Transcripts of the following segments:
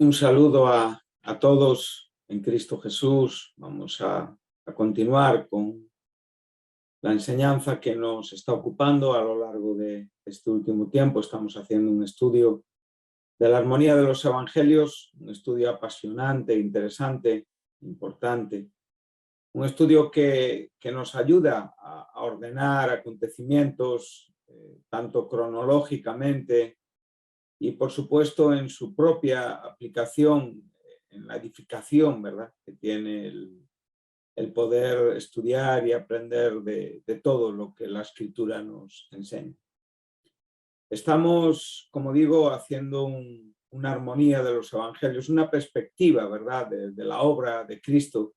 Un saludo a todos en Cristo Jesús. Vamos a continuar con la enseñanza que nos está ocupando a lo largo de este último tiempo. Estamos haciendo un estudio de la armonía de los evangelios, un estudio apasionante, interesante, importante. Un estudio que nos ayuda a ordenar acontecimientos, tanto cronológicamente y, por supuesto, en su propia aplicación, en la edificación, ¿verdad?, que tiene el poder estudiar y aprender de todo lo que la Escritura nos enseña. Estamos, como digo, haciendo una armonía de los evangelios, una perspectiva, ¿verdad?, de la obra de Cristo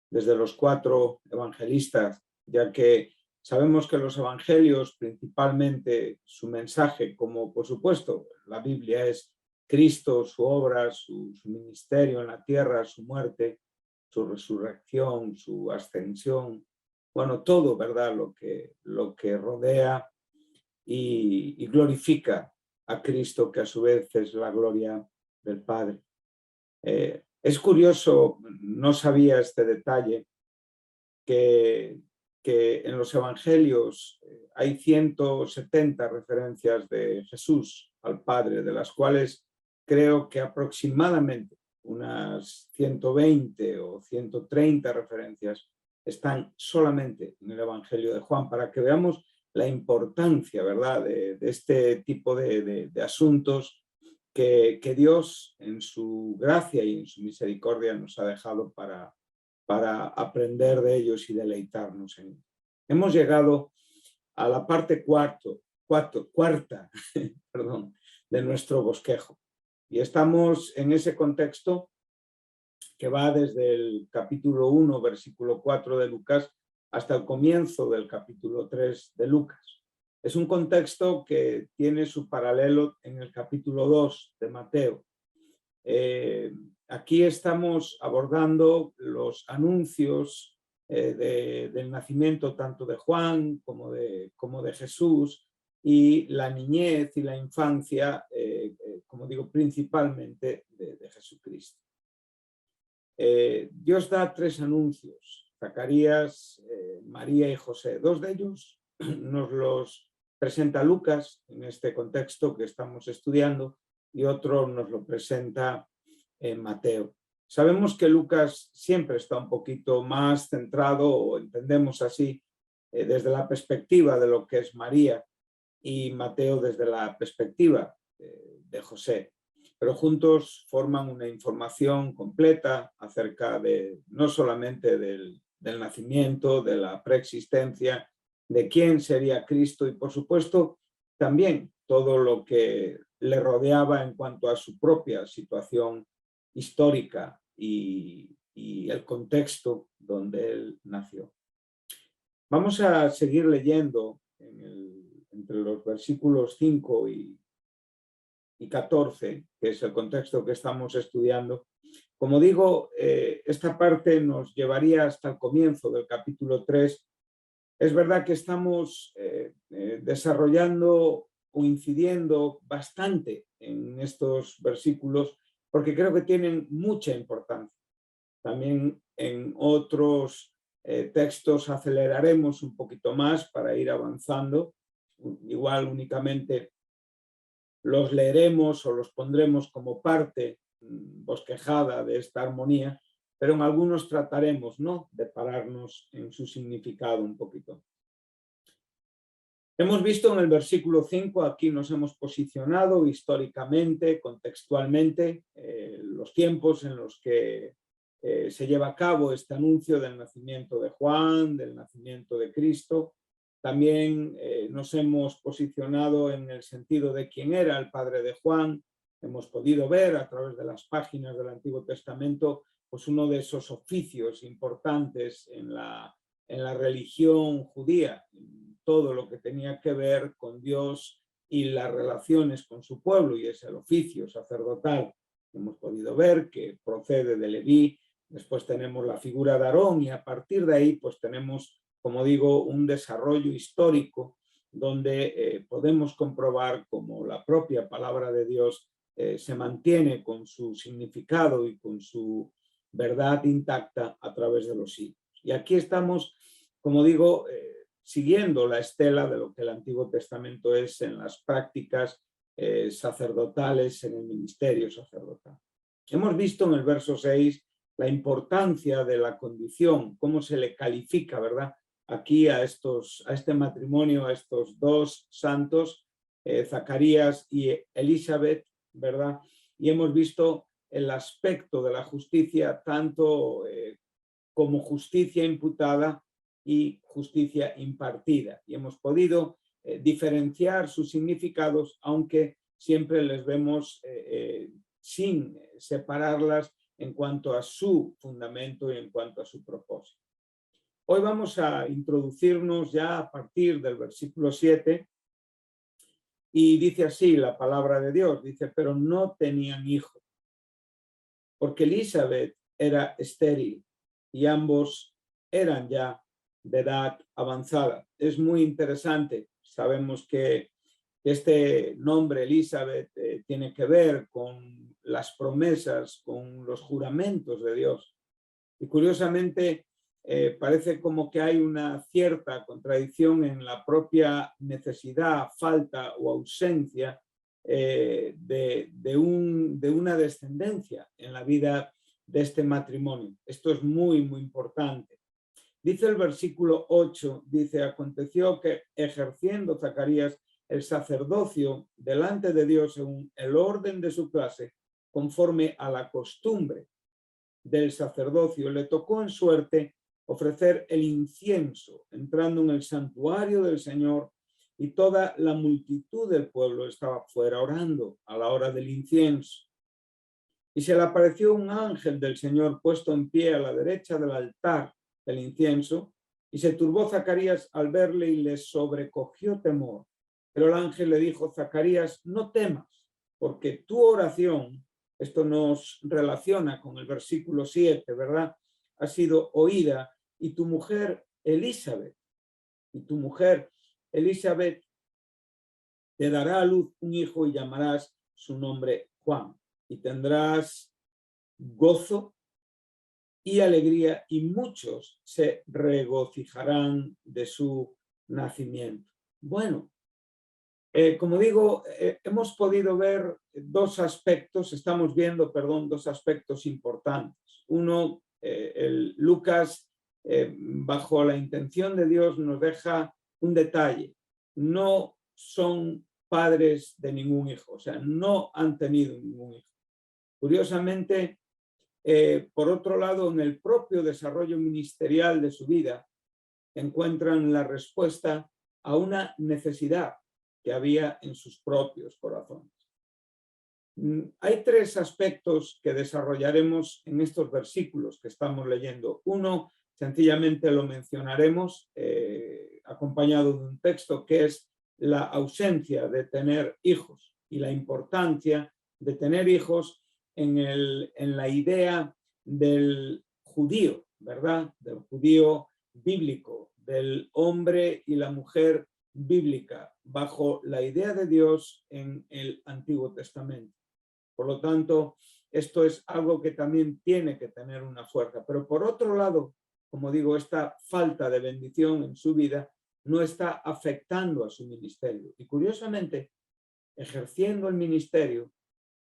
desde los 4 evangelistas, ya que sabemos que los evangelios, principalmente su mensaje, como por supuesto la Biblia, es Cristo, su obra, su ministerio en la tierra, su muerte, su resurrección, su ascensión, bueno, todo, ¿verdad?, lo que rodea y glorifica a Cristo, que a su vez es la gloria del Padre. Es curioso, no sabía este detalle, que en los evangelios hay 170 referencias de Jesús al Padre, de las cuales creo que aproximadamente unas 120 o 130 referencias están solamente en el Evangelio de Juan, para que veamos la importancia, ¿verdad?, de este tipo de asuntos que Dios, en su gracia y en su misericordia, nos ha dejado para aprender de ellos y deleitarnos en ellos. Hemos llegado a la parte cuarta perdón, de nuestro bosquejo, y estamos en ese contexto que va desde el capítulo 1, versículo 4 de Lucas, hasta el comienzo del capítulo 3 de Lucas. Es un contexto que tiene su paralelo en el capítulo 2 de Mateo. Aquí estamos abordando los anuncios del nacimiento tanto de Juan como de Jesús, y la niñez y la infancia, como digo, principalmente de Jesucristo. Dios da 3 anuncios: Zacarías, María y José. 2 de ellos nos los presenta Lucas en este contexto que estamos estudiando, y otro nos lo presenta Mateo. Sabemos que Lucas siempre está un poquito más centrado, o entendemos así, desde la perspectiva de lo que es María, y Mateo desde la perspectiva de José. Pero juntos forman una información completa acerca de no solamente del nacimiento, de la preexistencia, de quién sería Cristo, y por supuesto también todo lo que le rodeaba en cuanto a su propia situación histórica y el contexto donde él nació. Vamos a seguir leyendo entre los versículos 5 y 14, que es el contexto que estamos estudiando. Como digo, esta parte nos llevaría hasta el comienzo del capítulo 3. Es verdad que estamos desarrollando o incidiendo bastante en estos versículos, porque creo que tienen mucha importancia. También en otros textos aceleraremos un poquito más para ir avanzando. Igual únicamente los leeremos o los pondremos como parte bosquejada de esta armonía, pero en algunos trataremos, ¿no?, de pararnos en su significado un poquito. Hemos visto en el versículo 5, aquí nos hemos posicionado históricamente, contextualmente, los tiempos en los que se lleva a cabo este anuncio del nacimiento de Juan, del nacimiento de Cristo. También nos hemos posicionado en el sentido de quién era el padre de Juan. Hemos podido ver a través de las páginas del Antiguo Testamento, pues, uno de esos oficios importantes en la religión judía, todo lo que tenía que ver con Dios y las relaciones con su pueblo, y es el oficio sacerdotal. Hemos podido ver que procede de Leví. Después tenemos la figura de Aarón, y a partir de ahí pues tenemos, como digo, un desarrollo histórico donde podemos comprobar cómo la propia palabra de Dios se mantiene con su significado y con su verdad intacta a través de los siglos. Y aquí estamos, como digo, siguiendo la estela de lo que el Antiguo Testamento es en las prácticas sacerdotales, en el ministerio sacerdotal. Hemos visto en el verso 6 la importancia de la condición, cómo se le califica, ¿verdad? Aquí a este matrimonio, a estos dos santos, Zacarías y Elizabeth, ¿verdad? Y hemos visto el aspecto de la justicia tanto como justicia imputada y justicia impartida. Y hemos podido diferenciar sus significados, aunque siempre les vemos sin separarlas en cuanto a su fundamento y en cuanto a su propósito. Hoy vamos a introducirnos ya a partir del versículo 7 y dice así la palabra de Dios, dice, pero no tenían hijo, porque Elizabeth era estéril y ambos eran ya de edad avanzada. Es muy interesante, sabemos que este nombre Elizabeth tiene que ver con las promesas, con los juramentos de Dios. Y curiosamente parece como que hay una cierta contradicción en la propia necesidad, falta o ausencia de una descendencia en la vida de este matrimonio. Esto es muy, muy importante. Dice el versículo 8, dice, aconteció que ejerciendo Zacarías el sacerdocio delante de Dios según el orden de su clase, conforme a la costumbre del sacerdocio, le tocó en suerte ofrecer el incienso, entrando en el santuario del Señor, y toda la multitud del pueblo estaba fuera orando a la hora del incienso. Y se le apareció un ángel del Señor puesto en pie a la derecha del altar del incienso, y se turbó Zacarías al verle y le sobrecogió temor. Pero el ángel le dijo, Zacarías, no temas, porque tu oración, esto nos relaciona con el versículo 7, ¿verdad? Ha sido oída, y tu mujer Elizabeth te dará a luz un hijo y llamarás su nombre Juan, y tendrás gozo y alegría, y muchos se regocijarán de su nacimiento. Bueno, como digo, hemos podido ver estamos viendo, perdón, dos aspectos importantes. Uno, Lucas, bajo la intención de Dios, nos deja un detalle. No son padres de ningún hijo, o sea, no han tenido ningún hijo. Curiosamente, por otro lado, en el propio desarrollo ministerial de su vida, encuentran la respuesta a una necesidad que había en sus propios corazones. Hay tres aspectos que desarrollaremos en estos versículos que estamos leyendo. Uno, sencillamente lo mencionaremos, acompañado de un texto, que es la ausencia de tener hijos y la importancia de tener hijos en la idea del judío, ¿verdad? Del judío bíblico, del hombre y la mujer bíblica, bajo la idea de Dios en el Antiguo Testamento. Por lo tanto, esto es algo que también tiene que tener una fuerza. Pero por otro lado, como digo, esta falta de bendición en su vida no está afectando a su ministerio. Y curiosamente, ejerciendo el ministerio,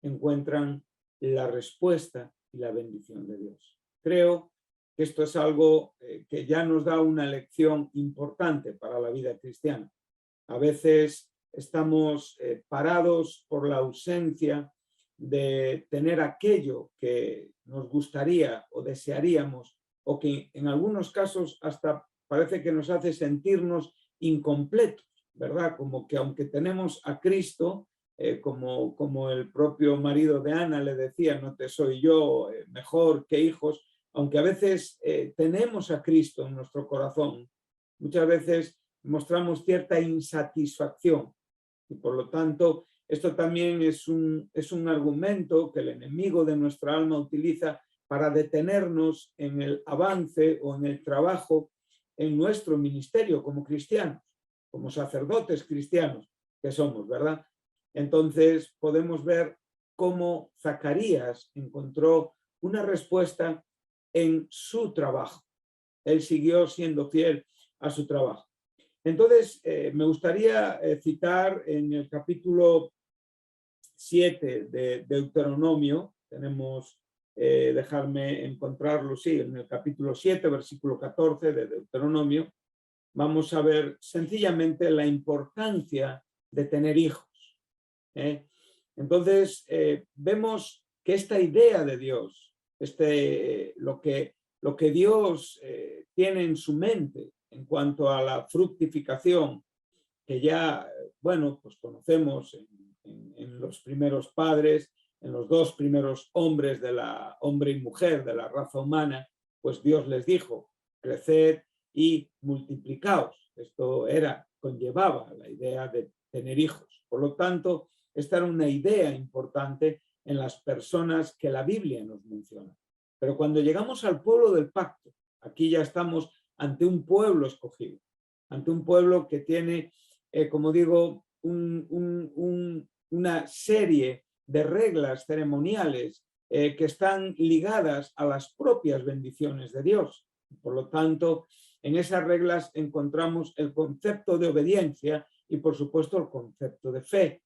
encuentran la respuesta y la bendición de Dios. Creo que esto es algo que ya nos da una lección importante para la vida cristiana. A veces estamos parados por la ausencia de tener aquello que nos gustaría o desearíamos, o que en algunos casos hasta parece que nos hace sentirnos incompletos, ¿verdad? Como que aunque tenemos a Cristo, como el propio marido de Ana le decía, no te soy yo mejor que hijos, aunque a veces tenemos a Cristo en nuestro corazón, muchas veces mostramos cierta insatisfacción, y por lo tanto esto también es un argumento que el enemigo de nuestra alma utiliza para detenernos en el avance o en el trabajo en nuestro ministerio como cristianos, como sacerdotes cristianos que somos, ¿verdad? Entonces podemos ver cómo Zacarías encontró una respuesta en su trabajo. Él siguió siendo fiel a su trabajo. Entonces, me gustaría citar en el capítulo 7 de Deuteronomio, tenemos, dejarme encontrarlo, sí, en el capítulo 7, versículo 14 de Deuteronomio, vamos a ver sencillamente la importancia de tener hijos. Entonces, vemos que esta idea de Dios, lo que Dios tiene en su mente en cuanto a la fructificación, que ya, bueno, pues conocemos en los primeros padres, en los dos primeros hombres hombre y mujer de la raza humana, pues Dios les dijo, creced y multiplicaos. Esto conllevaba la idea de tener hijos. Por lo tanto, esta era una idea importante en las personas que la Biblia nos menciona. Pero cuando llegamos al pueblo del pacto, aquí ya estamos ante un pueblo escogido, ante un pueblo que tiene, como digo, una serie de reglas ceremoniales que están ligadas a las propias bendiciones de Dios. Por lo tanto, en esas reglas encontramos el concepto de obediencia y, por supuesto, el concepto de fe.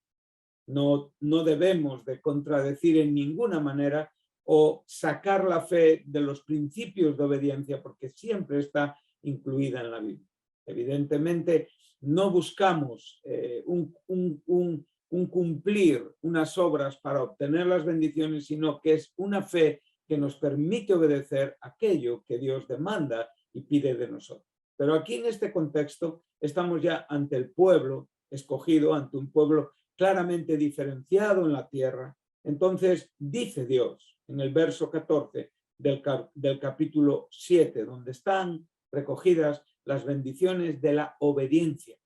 No debemos de contradecir en ninguna manera o sacar la fe de los principios de obediencia, porque siempre está incluida en la Biblia. Evidentemente, no buscamos un cumplir unas obras para obtener las bendiciones, sino que es una fe que nos permite obedecer aquello que Dios demanda y pide de nosotros. Pero aquí en este contexto estamos ya ante el pueblo escogido, ante un pueblo claramente diferenciado en la tierra. Entonces dice Dios en el verso 14 del capítulo 7, donde están recogidas las bendiciones de la obediencia.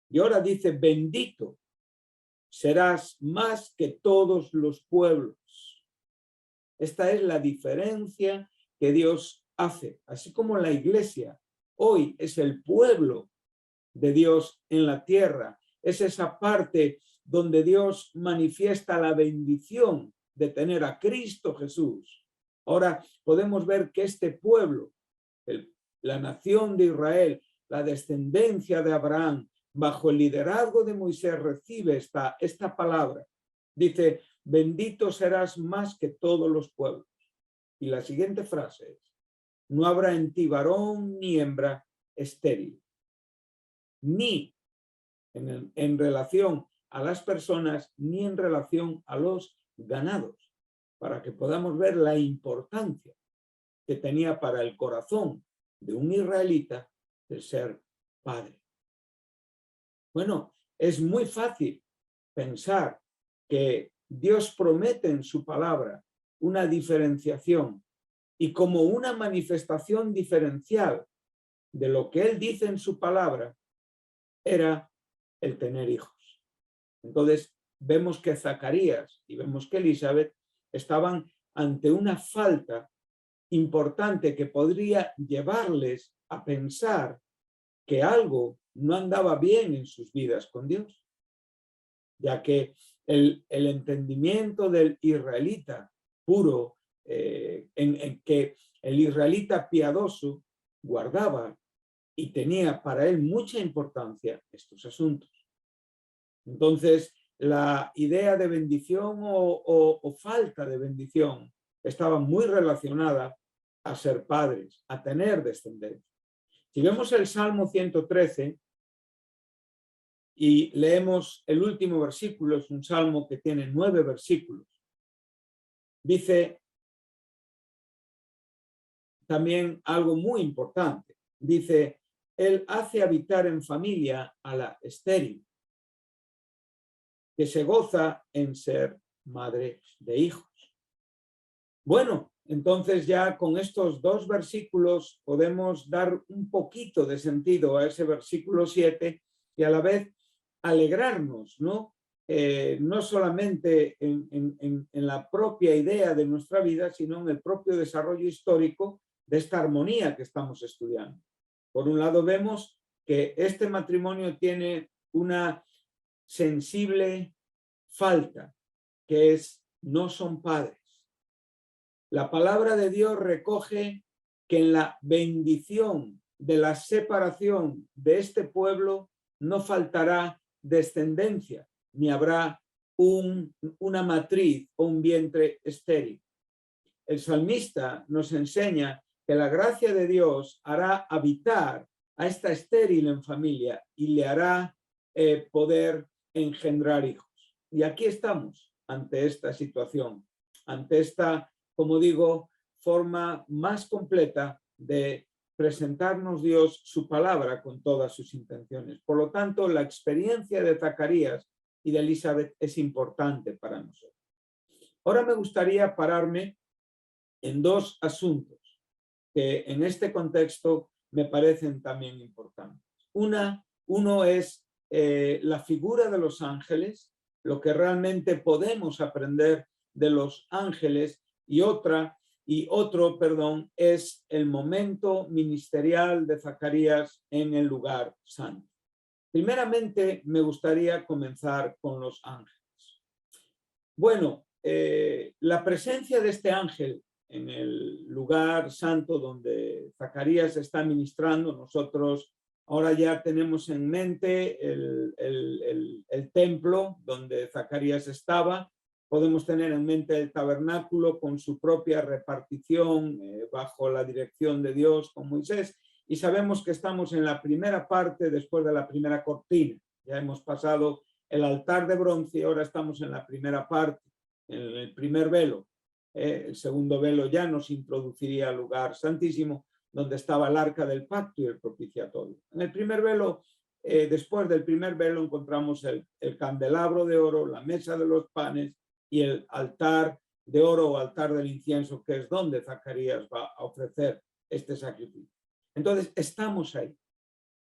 Y ahora dice, bendito serás más que todos los pueblos. Esta es la diferencia que Dios hace, así como la iglesia hoy es el pueblo de Dios en la tierra, es esa parte donde Dios manifiesta la bendición de tener a Cristo Jesús. Ahora podemos ver que este pueblo, la nación de Israel, la descendencia de Abraham, bajo el liderazgo de Moisés, recibe esta palabra. Dice, bendito serás más que todos los pueblos. Y la siguiente frase es, no habrá en ti varón ni hembra estéril, ni en relación a las personas, ni en relación a los ganados, para que podamos ver la importancia que tenía para el corazón de un israelita el ser padre. Bueno, es muy fácil pensar que Dios promete en su palabra una diferenciación y como una manifestación diferencial de lo que Él dice en su palabra era el tener hijos. Entonces vemos que Zacarías y vemos que Elizabeth estaban ante una falta importante que podría llevarles a pensar que algo no andaba bien en sus vidas con Dios, ya que el entendimiento del israelita puro, en que el israelita piadoso guardaba y tenía para él mucha importancia estos asuntos. Entonces, la idea de bendición o falta de bendición estaba muy relacionada a ser padres, a tener descendencia. Si vemos el Salmo 113 y leemos el último versículo, es un salmo que tiene 9 versículos, dice también algo muy importante. Dice, Él hace habitar en familia a la estéril, que se goza en ser madre de hijos. Bueno, entonces ya con estos 2 versículos podemos dar un poquito de sentido a ese versículo 7 y a la vez alegrarnos, ¿no? No solamente en la propia idea de nuestra vida, sino en el propio desarrollo histórico de esta armonía que estamos estudiando. Por un lado vemos que este matrimonio tiene una sensible falta que no son padres. La palabra de Dios recoge que en la bendición de la separación de este pueblo no faltará descendencia, ni habrá una matriz o un vientre estéril. El salmista nos enseña que la gracia de Dios hará habitar a esta estéril en familia y le hará poder engendrar hijos. Y aquí estamos ante esta situación, ante esta, como digo, forma más completa de presentarnos Dios su palabra con todas sus intenciones. Por lo tanto, la experiencia de Zacarías y de Elizabeth es importante para nosotros. Ahora me gustaría pararme en dos asuntos que en este contexto me parecen también importantes. Uno es la figura de los ángeles, lo que realmente podemos aprender de los ángeles, y otro, es el momento ministerial de Zacarías en el lugar santo. Primeramente, me gustaría comenzar con los ángeles. Bueno, la presencia de este ángel en el lugar santo donde Zacarías está ministrando, nosotros ahora ya tenemos en mente el templo donde Zacarías estaba, podemos tener en mente el tabernáculo con su propia repartición bajo la dirección de Dios con Moisés, y sabemos que estamos en la primera parte después de la primera cortina. Ya hemos pasado el altar de bronce y ahora estamos en la primera parte, en el primer velo. El segundo velo ya nos introduciría al lugar santísimo, donde estaba el arca del pacto y el propiciatorio. En el primer velo, después del primer velo, encontramos el candelabro de oro, la mesa de los panes y el altar de oro o altar del incienso, que es donde Zacarías va a ofrecer este sacrificio. Entonces, estamos ahí,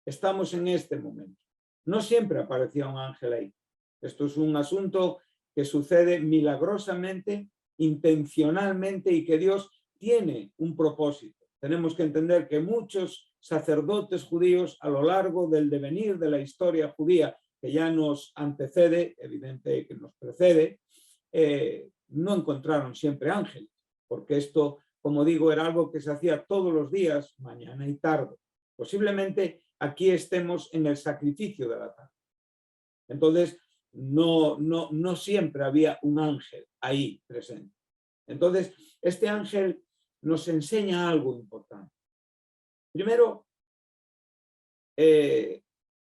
estamos en este momento. No siempre aparecía un ángel ahí. Esto es un asunto que sucede milagrosamente, intencionalmente, y que Dios tiene un propósito. Tenemos que entender que muchos sacerdotes judíos a lo largo del devenir de la historia judía, que ya nos antecede, evidente que nos precede, no encontraron siempre ángeles, porque esto, como digo, era algo que se hacía todos los días, mañana y tarde. Posiblemente aquí estemos en el sacrificio de la tarde. Entonces, no siempre había un ángel ahí presente. Entonces, este ángel nos enseña algo importante. Primero,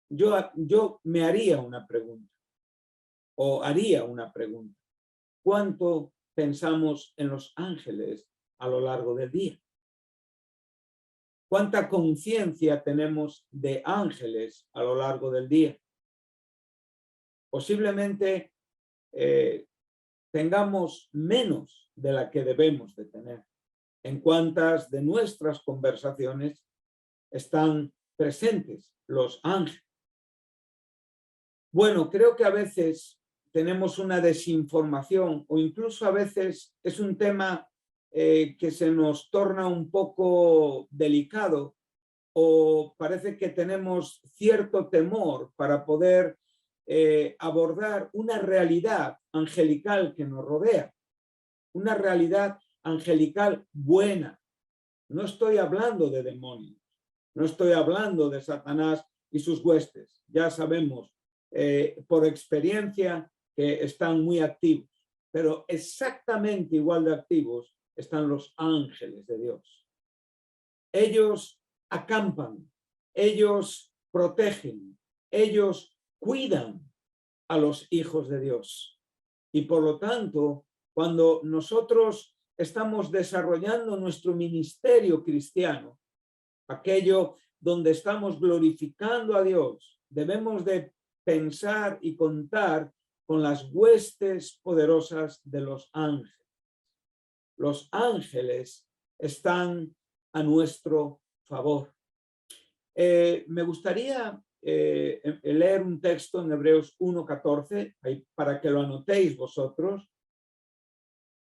yo me haría una pregunta, o haría una pregunta. ¿Cuánto pensamos en los ángeles a lo largo del día? ¿Cuánta conciencia tenemos de ángeles a lo largo del día? Posiblemente tengamos menos de la que debemos de tener. ¿En cuántas de nuestras conversaciones están presentes los ángeles? Bueno, creo que a veces tenemos una desinformación, o incluso a veces es un tema que se nos torna un poco delicado, o parece que tenemos cierto temor para poder abordar una realidad angelical que nos rodea, una realidad angelical buena. No estoy hablando de demonios, no estoy hablando de Satanás y sus huestes. Ya sabemos por experiencia que están muy activos, pero exactamente igual de activos están los ángeles de Dios. Ellos acampan, ellos protegen, ellos cuidan a los hijos de Dios. Y por lo tanto, cuando nosotros estamos desarrollando nuestro ministerio cristiano, aquello donde estamos glorificando a Dios, debemos de pensar y contar con las huestes poderosas de los ángeles. Los ángeles están a nuestro favor. Me gustaría leer un texto en Hebreos 1:14 para que lo anotéis vosotros.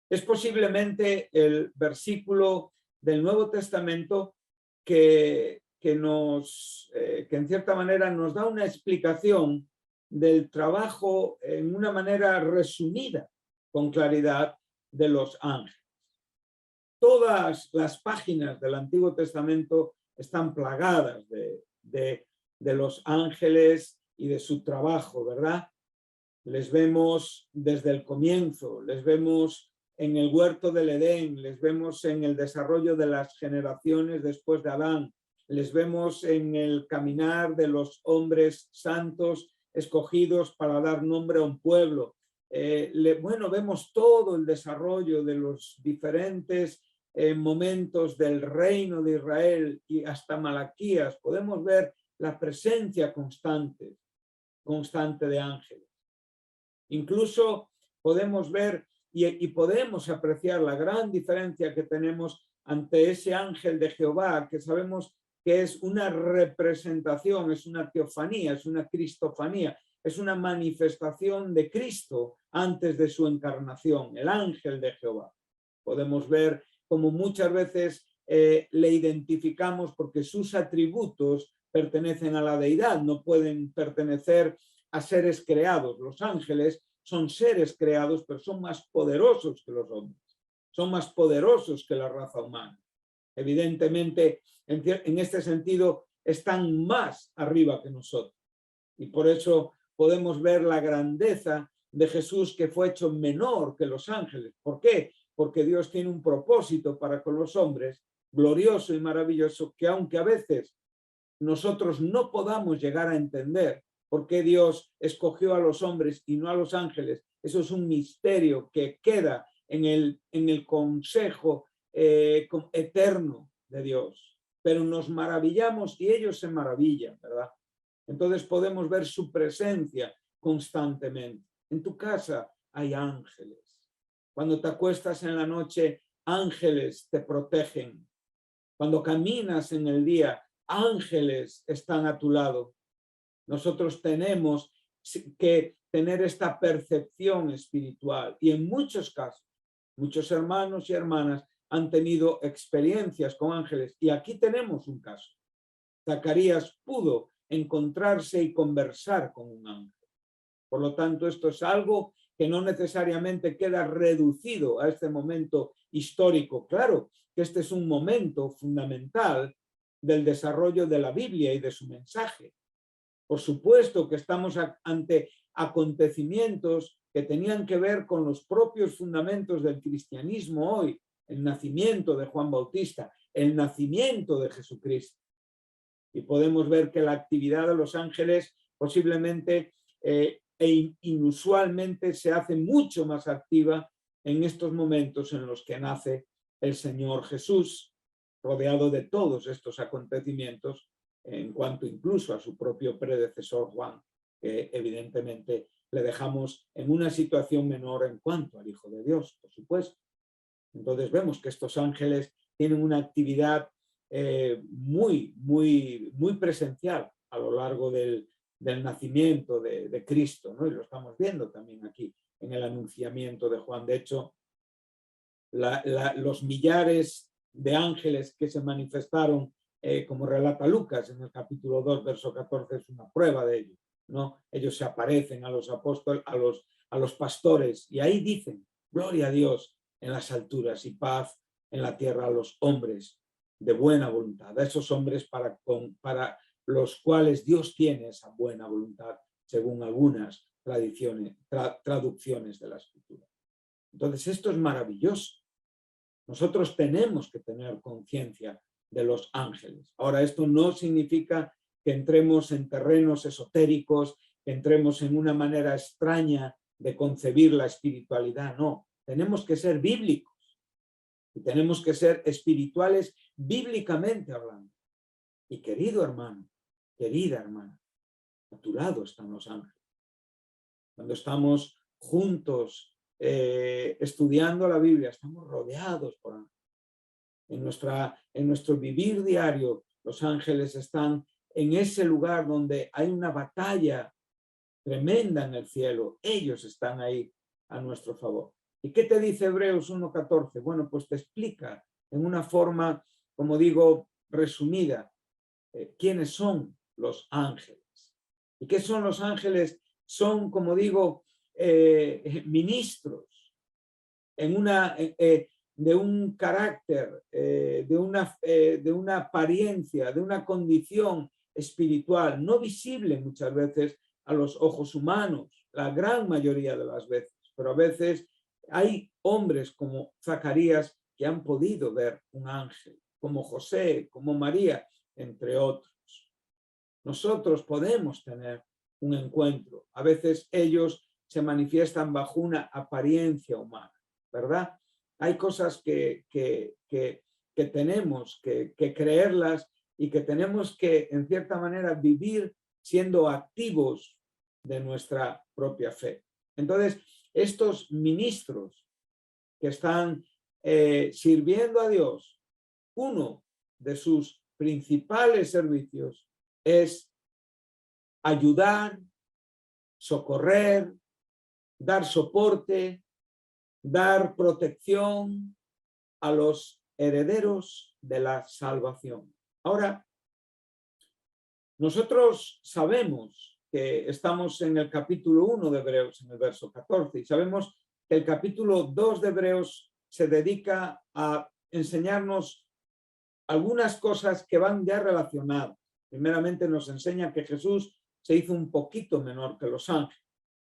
Es posiblemente el versículo del Nuevo Testamento que en cierta manera nos da una explicación del trabajo en una manera resumida con claridad de los ángeles. Todas las páginas del Antiguo Testamento están plagadas de los ángeles y de su trabajo, ¿verdad? Les vemos desde el comienzo, les vemos en el huerto del Edén, les vemos en el desarrollo de las generaciones después de Adán, les vemos en el caminar de los hombres santos escogidos para dar nombre a un pueblo. Bueno, vemos todo el desarrollo de los diferentes momentos del reino de Israel y hasta Malaquías. Podemos ver la presencia constante de ángeles. Incluso podemos ver y podemos apreciar la gran diferencia que tenemos ante ese ángel de Jehová, que sabemos que es una representación, es una teofanía, es una cristofanía, es una manifestación de Cristo antes de su encarnación, el ángel de Jehová. Podemos ver como muchas veces le identificamos porque sus atributos pertenecen a la deidad, no pueden pertenecer a seres creados. Los ángeles son seres creados, pero son más poderosos que los hombres, son más poderosos que la raza humana. Evidentemente, en este sentido, están más arriba que nosotros. Y por eso podemos ver la grandeza de Jesús, que fue hecho menor que los ángeles. ¿Por qué? Porque Dios tiene un propósito para con los hombres glorioso y maravilloso, que aunque a veces nosotros no podamos llegar a entender por qué Dios escogió a los hombres y no a los ángeles, eso es un misterio que queda en el consejo eterno de Dios. Pero nos maravillamos y ellos se maravillan, ¿verdad? Entonces podemos ver su presencia constantemente. En tu casa hay ángeles. Cuando te acuestas en la noche, ángeles te protegen. Cuando caminas en el día, ángeles están a tu lado. Nosotros tenemos que tener esta percepción espiritual y en muchos casos, muchos hermanos y hermanas han tenido experiencias con ángeles y aquí tenemos un caso. Zacarías pudo encontrarse y conversar con un ángel. Por lo tanto, esto es algo que no necesariamente queda reducido a este momento histórico. Claro que este es un momento fundamental del desarrollo de la Biblia y de su mensaje. Por supuesto que estamos ante acontecimientos que tenían que ver con los propios fundamentos del cristianismo hoy, el nacimiento de Juan Bautista, el nacimiento de Jesucristo. Y podemos ver que la actividad de los ángeles posiblemente inusualmente se hace mucho más activa en estos momentos en los que nace el Señor Jesús, rodeado de todos estos acontecimientos, en cuanto incluso a su propio predecesor Juan, que evidentemente le dejamos en una situación menor en cuanto al Hijo de Dios, por supuesto. Entonces vemos que estos ángeles tienen una actividad muy presencial a lo largo del nacimiento de Cristo, ¿no? Y lo estamos viendo también aquí en el anunciamiento de Juan. De hecho, los millares de ángeles que se manifestaron, como relata Lucas en el capítulo 2, verso 14, es una prueba de ello, ¿no? Ellos se aparecen a los apóstoles, a los pastores, y ahí dicen, gloria a Dios en las alturas y paz en la tierra a los hombres de buena voluntad, a esos hombres para los cuales Dios tiene esa buena voluntad, según algunas traducciones de la Escritura. Entonces esto es maravilloso. Nosotros tenemos que tener conciencia de los ángeles. Ahora, esto no significa que entremos en terrenos esotéricos, que entremos en una manera extraña de concebir la espiritualidad, no. Tenemos que ser bíblicos y tenemos que ser espirituales bíblicamente hablando. Y querido hermano, querida hermana, a tu lado están los ángeles. Cuando estamos juntos estudiando la Biblia, estamos rodeados por ángeles. En nuestro vivir diario, los ángeles están en ese lugar donde hay una batalla tremenda en el cielo. Ellos están ahí a nuestro favor. ¿Y qué te dice Hebreos 1:14? Bueno, pues te explica en una forma, como digo, resumida, quiénes son los ángeles. ¿Y qué son los ángeles? Son, como digo, ministros de un carácter, de una apariencia, de una condición espiritual, no visible muchas veces a los ojos humanos, la gran mayoría de las veces, pero a veces hay hombres como Zacarías que han podido ver un ángel, como José, como María, entre otros. Nosotros podemos tener un encuentro. A veces ellos se manifiestan bajo una apariencia humana, ¿verdad? Hay cosas que tenemos que creerlas y que tenemos que, en cierta manera, vivir siendo activos de nuestra propia fe. Entonces, estos ministros que están sirviendo a Dios, uno de sus principales servicios es ayudar, socorrer, dar soporte, dar protección a los herederos de la salvación. Ahora, nosotros sabemos que estamos en el capítulo 1 de Hebreos, en el verso 14, y sabemos que el capítulo 2 de Hebreos se dedica a enseñarnos algunas cosas que van ya relacionadas. Primeramente nos enseña que Jesús se hizo un poquito menor que los ángeles.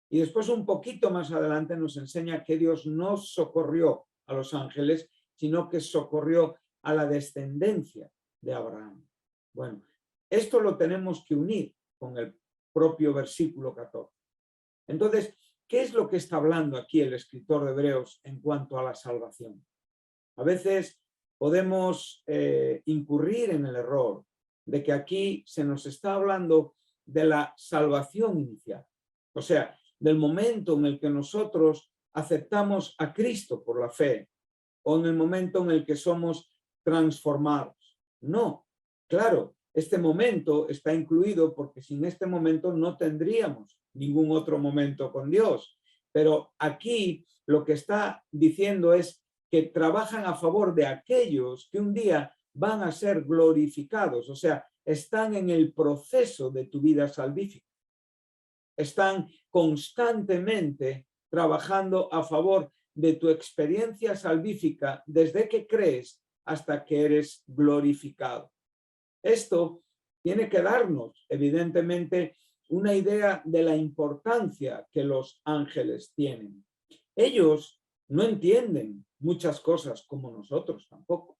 Y después un poquito más adelante nos enseña que Dios no socorrió a los ángeles, sino que socorrió a la descendencia de Abraham. Bueno, esto lo tenemos que unir con el propio versículo 14. Entonces, ¿qué es lo que está hablando aquí el escritor de Hebreos en cuanto a la salvación? A veces podemos incurrir en el error de que aquí se nos está hablando de la salvación inicial. O sea, del momento en el que nosotros aceptamos a Cristo por la fe o en el momento en el que somos transformados. No, claro, este momento está incluido porque sin este momento no tendríamos ningún otro momento con Dios. Pero aquí lo que está diciendo es que trabajan a favor de aquellos que un día van a ser glorificados, o sea, están en el proceso de tu vida salvífica. Están constantemente trabajando a favor de tu experiencia salvífica desde que crees hasta que eres glorificado. Esto tiene que darnos, evidentemente, una idea de la importancia que los ángeles tienen. Ellos no entienden muchas cosas como nosotros tampoco.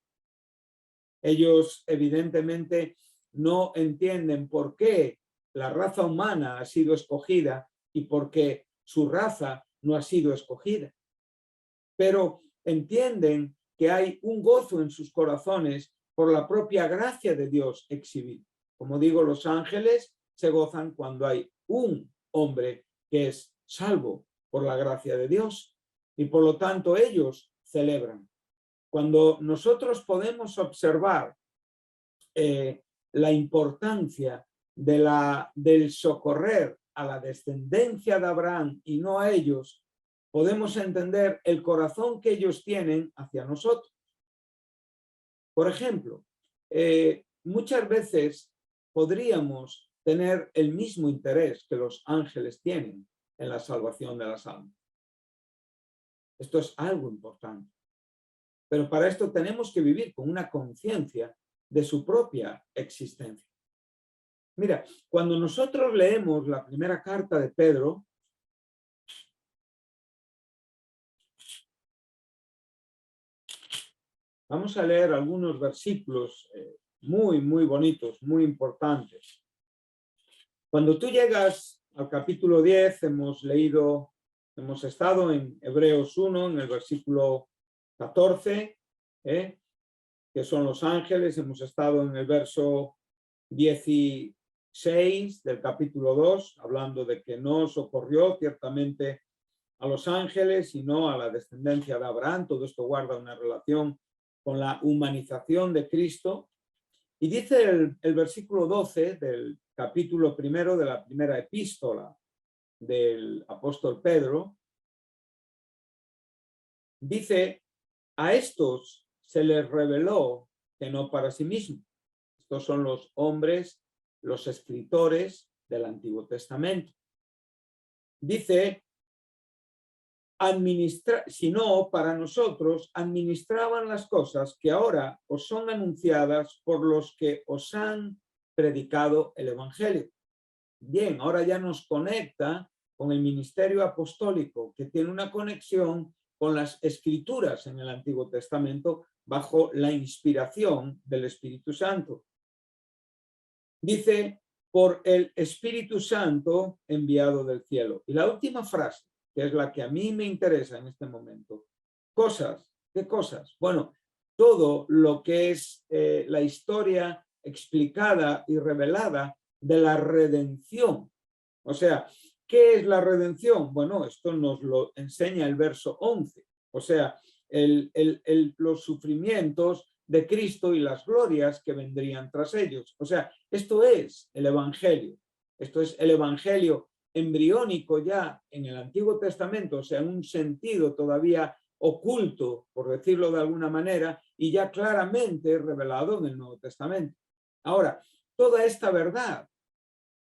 Ellos, evidentemente, no entienden por qué la raza humana ha sido escogida y por qué su raza no ha sido escogida. Pero entienden que hay un gozo en sus corazones por la propia gracia de Dios exhibida. Como digo, los ángeles se gozan cuando hay un hombre que es salvo por la gracia de Dios y por lo tanto ellos celebran. Cuando nosotros podemos observar la importancia del socorrer a la descendencia de Abraham y no a ellos, podemos entender el corazón que ellos tienen hacia nosotros. Por ejemplo, muchas veces podríamos tener el mismo interés que los ángeles tienen en la salvación de las almas. Esto es algo importante. Pero para esto tenemos que vivir con una conciencia de su propia existencia. Mira, cuando nosotros leemos la primera carta de Pedro, vamos a leer algunos versículos muy bonitos, muy importantes. Cuando tú llegas al capítulo 10, hemos estado en Hebreos 1, en el versículo 14, que son los ángeles, hemos estado en el verso 16 del capítulo 2, hablando de que no socorrió ciertamente a los ángeles, sino a la descendencia de Abraham. Todo esto guarda una relación con la humanización de Cristo. Y dice el versículo 12 del capítulo 1 de la primera epístola del apóstol Pedro, dice: a estos se les reveló que no para sí mismos. Estos son los hombres, los escritores del Antiguo Testamento. Dice sino para nosotros administraban las cosas que ahora os son anunciadas por los que os han predicado el Evangelio. Bien, ahora ya nos conecta con el ministerio apostólico, que tiene una conexión con las escrituras en el Antiguo Testamento bajo la inspiración del Espíritu Santo. Dice, por el Espíritu Santo enviado del cielo. Y la última frase, que es la que a mí me interesa en este momento. Cosas, ¿qué cosas? Bueno, todo lo que es la historia explicada y revelada de la redención. O sea, ¿qué es la redención? Bueno, esto nos lo enseña el verso 11. O sea, los sufrimientos de Cristo y las glorias que vendrían tras ellos. O sea, esto es el Evangelio. Esto es el Evangelio embriónico ya en el Antiguo Testamento, o sea, en un sentido todavía oculto, por decirlo de alguna manera, y ya claramente revelado en el Nuevo Testamento. Ahora, toda esta verdad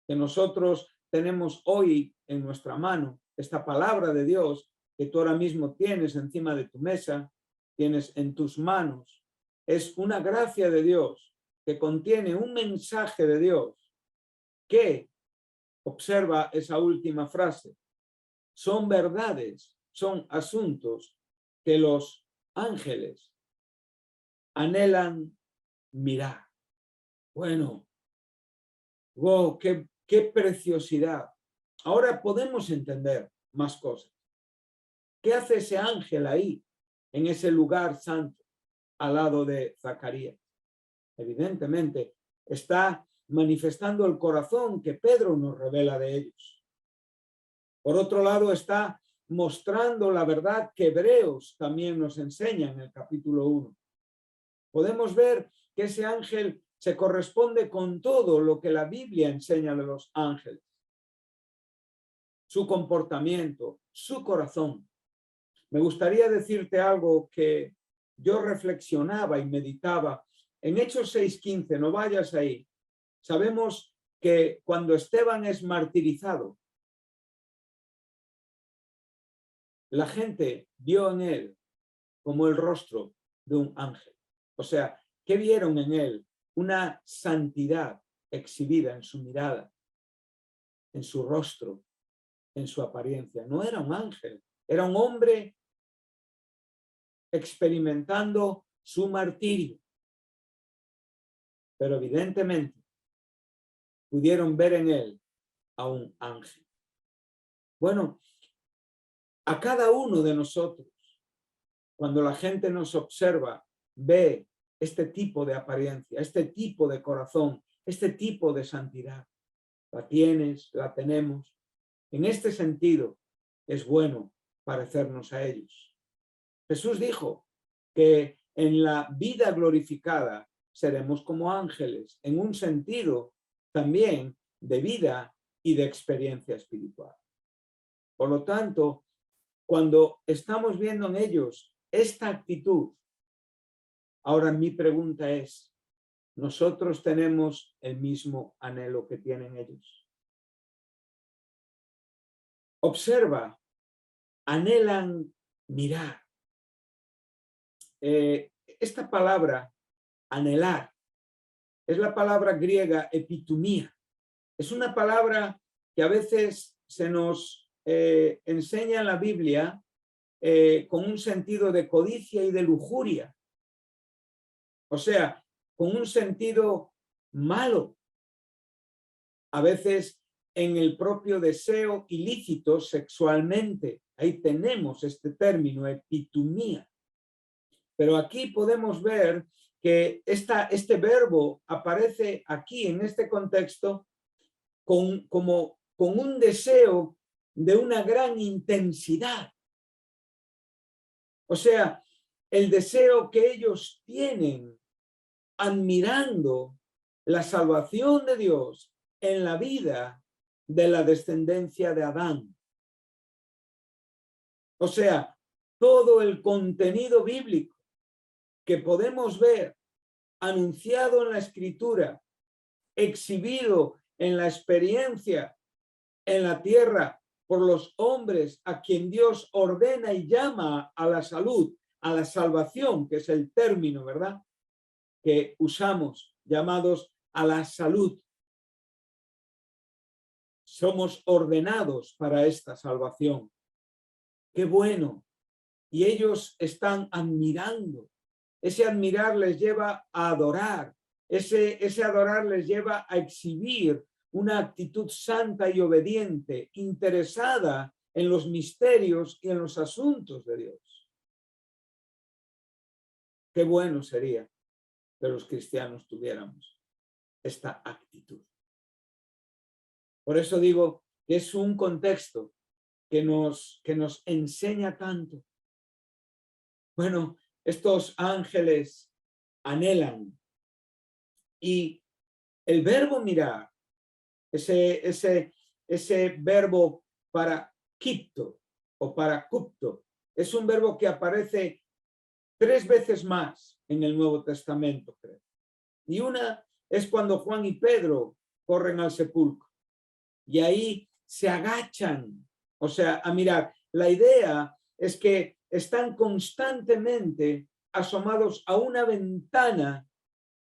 que nosotros tenemos hoy en nuestra mano, esta palabra de Dios que tú ahora mismo tienes encima de tu mesa, tienes en tus manos, es una gracia de Dios que contiene un mensaje de Dios que, observa esa última frase, son verdades, son asuntos que los ángeles anhelan mirar. Bueno, wow, qué preciosidad. Ahora podemos entender más cosas. ¿Qué hace ese ángel ahí, en ese lugar santo, al lado de Zacarías? Evidentemente, está manifestando el corazón que Pedro nos revela de ellos. Por otro lado, está mostrando la verdad que Hebreos también nos enseña en el capítulo 1. Podemos ver que ese ángel se corresponde con todo lo que la Biblia enseña de los ángeles. Su comportamiento, su corazón. Me gustaría decirte algo que yo reflexionaba y meditaba. En Hechos 6:15, no vayas ahí. Sabemos que cuando Esteban es martirizado, la gente vio en él como el rostro de un ángel. O sea, ¿qué vieron en él? Una santidad exhibida en su mirada, en su rostro, en su apariencia. No era un ángel, era un hombre experimentando su martirio. Pero evidentemente pudieron ver en él a un ángel. Bueno, a cada uno de nosotros, cuando la gente nos observa, ve este tipo de apariencia, este tipo de corazón, este tipo de santidad. La tienes, la tenemos. En este sentido, es bueno parecernos a ellos. Jesús dijo que en la vida glorificada seremos como ángeles, en un sentido también de vida y de experiencia espiritual. Por lo tanto, cuando estamos viendo en ellos esta actitud, ahora mi pregunta es, ¿nosotros tenemos el mismo anhelo que tienen ellos? Observa, anhelan mirar. Esta palabra, anhelar, es la palabra griega epitumía. Es una palabra que a veces se nos enseña en la Biblia con un sentido de codicia y de lujuria. O sea, con un sentido malo. A veces en el propio deseo ilícito sexualmente. Ahí tenemos este término, epitumía. Pero aquí podemos ver que este verbo aparece aquí en este contexto con un deseo de una gran intensidad. O sea, el deseo que ellos tienen admirando la salvación de Dios en la vida de la descendencia de Adán. O sea, todo el contenido bíblico que podemos ver anunciado en la Escritura, exhibido en la experiencia en la tierra por los hombres a quien Dios ordena y llama a la salud, a la salvación, que es el término, ¿verdad?, que usamos, llamados a la salud. Somos ordenados para esta salvación. ¡Qué bueno! Y ellos están admirando. Ese admirar les lleva a adorar. Ese adorar les lleva a exhibir una actitud santa y obediente, interesada en los misterios y en los asuntos de Dios. Qué bueno sería que los cristianos tuviéramos esta actitud. Por eso digo que es un contexto que nos enseña tanto. Bueno, estos ángeles anhelan, y el verbo mirar, ese verbo para quipto o para cupto, es un verbo que aparece 3 veces más en el Nuevo Testamento, creo. Y una es cuando Juan y Pedro corren al sepulcro y ahí se agachan, o sea, a mirar. La idea es que están constantemente asomados a una ventana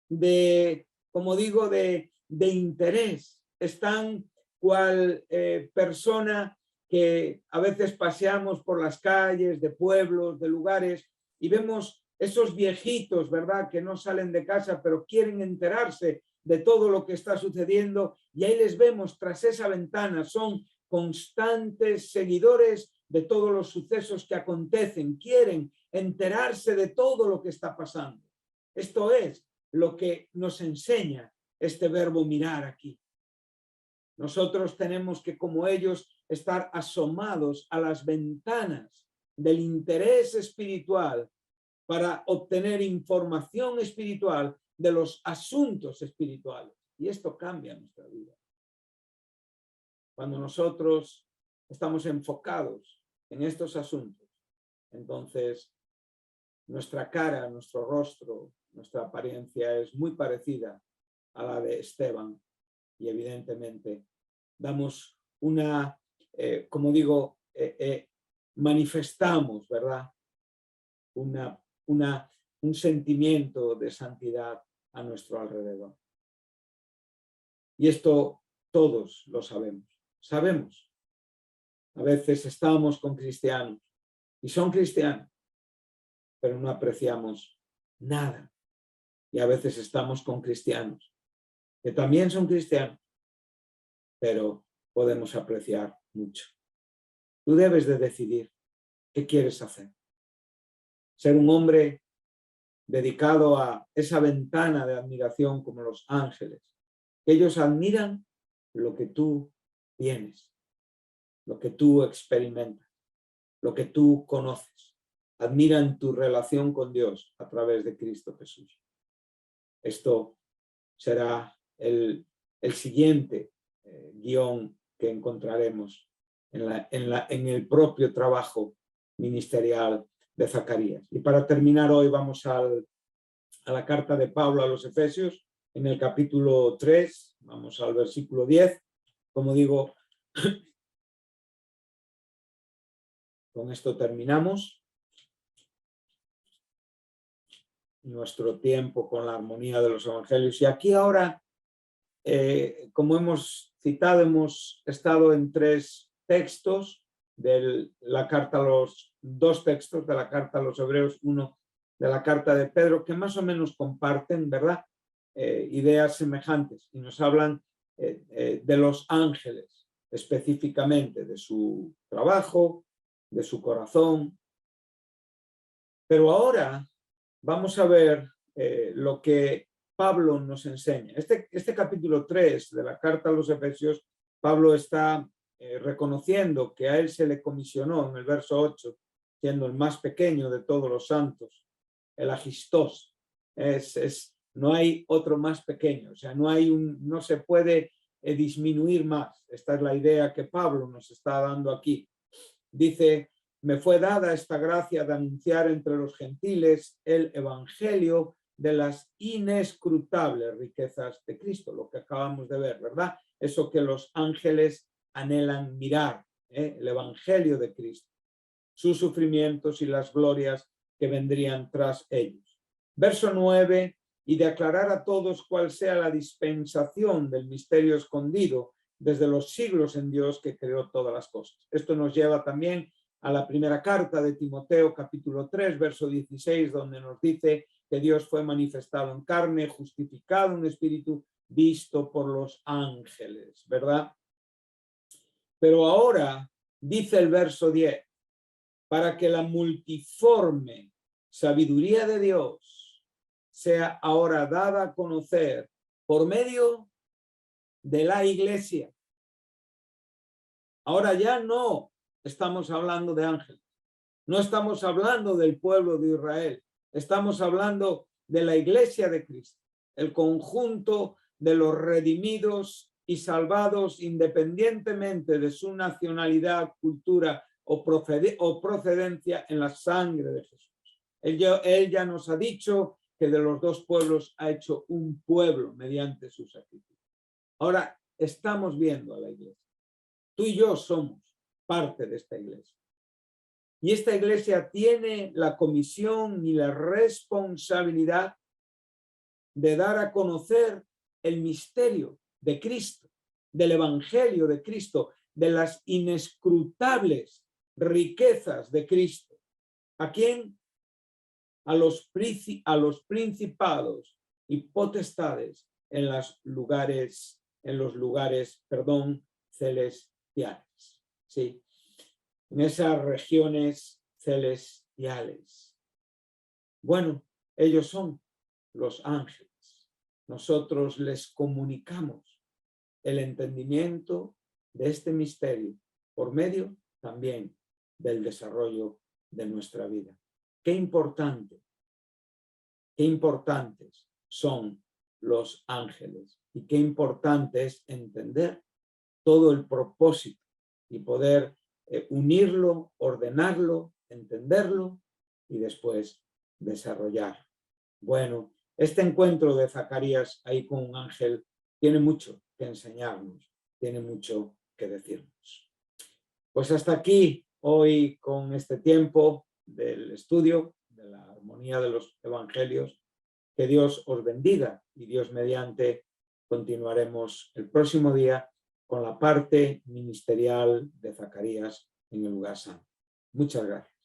de, como digo, de interés. Están cual persona que a veces paseamos por las calles de pueblos, de lugares, y vemos esos viejitos, ¿verdad?, que no salen de casa, pero quieren enterarse de todo lo que está sucediendo, y ahí les vemos tras esa ventana. Son constantes seguidores de todos los sucesos que acontecen, quieren enterarse de todo lo que está pasando. Esto es lo que nos enseña este verbo mirar aquí. Nosotros tenemos que, como ellos, estar asomados a las ventanas del interés espiritual para obtener información espiritual de los asuntos espirituales. Y esto cambia nuestra vida. Cuando nosotros estamos enfocados en estos asuntos, entonces nuestra cara, nuestro rostro, nuestra apariencia es muy parecida a la de Esteban, y evidentemente damos una, como digo, manifestamos, ¿verdad?, un sentimiento de santidad a nuestro alrededor. Y esto todos lo sabemos. Sabemos. A veces estamos con cristianos y son cristianos, pero no apreciamos nada. Y a veces estamos con cristianos que también son cristianos, pero podemos apreciar mucho. Tú debes de decidir qué quieres hacer. Ser un hombre dedicado a esa ventana de admiración como los ángeles. Ellos admiran lo que tú tienes, lo que tú experimentas, lo que tú conoces. Admiran tu relación con Dios a través de Cristo Jesús. Esto será el siguiente guión que encontraremos en el propio trabajo ministerial de Zacarías. Y para terminar hoy vamos a la carta de Pablo a los Efesios, en el capítulo 3, vamos al versículo 10. Como digo, con esto terminamos nuestro tiempo con la armonía de los evangelios. Y aquí ahora, como hemos citado, hemos estado en 3 textos de la carta a los 2 textos de la carta a los Hebreos, 1 de la carta de Pedro, que más o menos comparten, ¿verdad?, ideas semejantes, y nos hablan de los ángeles, específicamente de su trabajo, de su corazón. Pero ahora vamos a ver lo que Pablo nos enseña. Este capítulo 3 de la carta a los Efesios, Pablo está reconociendo que a él se le comisionó en el verso 8, siendo el más pequeño de todos los santos, el agistós. No hay otro más pequeño, o sea, no se puede disminuir más. Esta es la idea que Pablo nos está dando aquí. Dice: me fue dada esta gracia de anunciar entre los gentiles el evangelio de las inescrutables riquezas de Cristo, lo que acabamos de ver, ¿verdad? Eso que los ángeles anhelan mirar, el Evangelio de Cristo, sus sufrimientos y las glorias que vendrían tras ellos. Verso 9, y de aclarar a todos cuál sea la dispensación del misterio escondido desde los siglos en Dios que creó todas las cosas. Esto nos lleva también a la primera carta de Timoteo, capítulo 3, verso 16, donde nos dice que Dios fue manifestado en carne, justificado en espíritu, visto por los ángeles, ¿verdad? Pero ahora, dice el verso 10, para que la multiforme sabiduría de Dios sea ahora dada a conocer por medio de la iglesia. Ahora ya no estamos hablando de ángeles, no estamos hablando del pueblo de Israel, estamos hablando de la iglesia de Cristo, el conjunto de los redimidos y salvados independientemente de su nacionalidad, cultura o procedencia en la sangre de Jesús. Él ya nos ha dicho que de los dos pueblos ha hecho un pueblo mediante su sacrificio. Ahora estamos viendo a la iglesia. Tú y yo somos parte de esta iglesia. Y esta iglesia tiene la comisión y la responsabilidad de dar a conocer el misterio de Cristo, del Evangelio de Cristo, de las inescrutables riquezas de Cristo. ¿A quién? A los principados y potestades en los lugares, celestiales. ¿Sí? En esas regiones celestiales. Bueno, ellos son los ángeles. Nosotros les comunicamos el entendimiento de este misterio por medio también del desarrollo de nuestra vida. Qué importantes son los ángeles y qué importante es entender todo el propósito y poder unirlo, ordenarlo, entenderlo y después desarrollar. Bueno, este encuentro de Zacarías ahí con un ángel tiene mucho que enseñarnos, tiene mucho que decirnos. Pues hasta aquí hoy con este tiempo del estudio de la armonía de los evangelios. Que Dios os bendiga y Dios mediante continuaremos el próximo día con la parte ministerial de Zacarías en el lugar santo. Muchas gracias.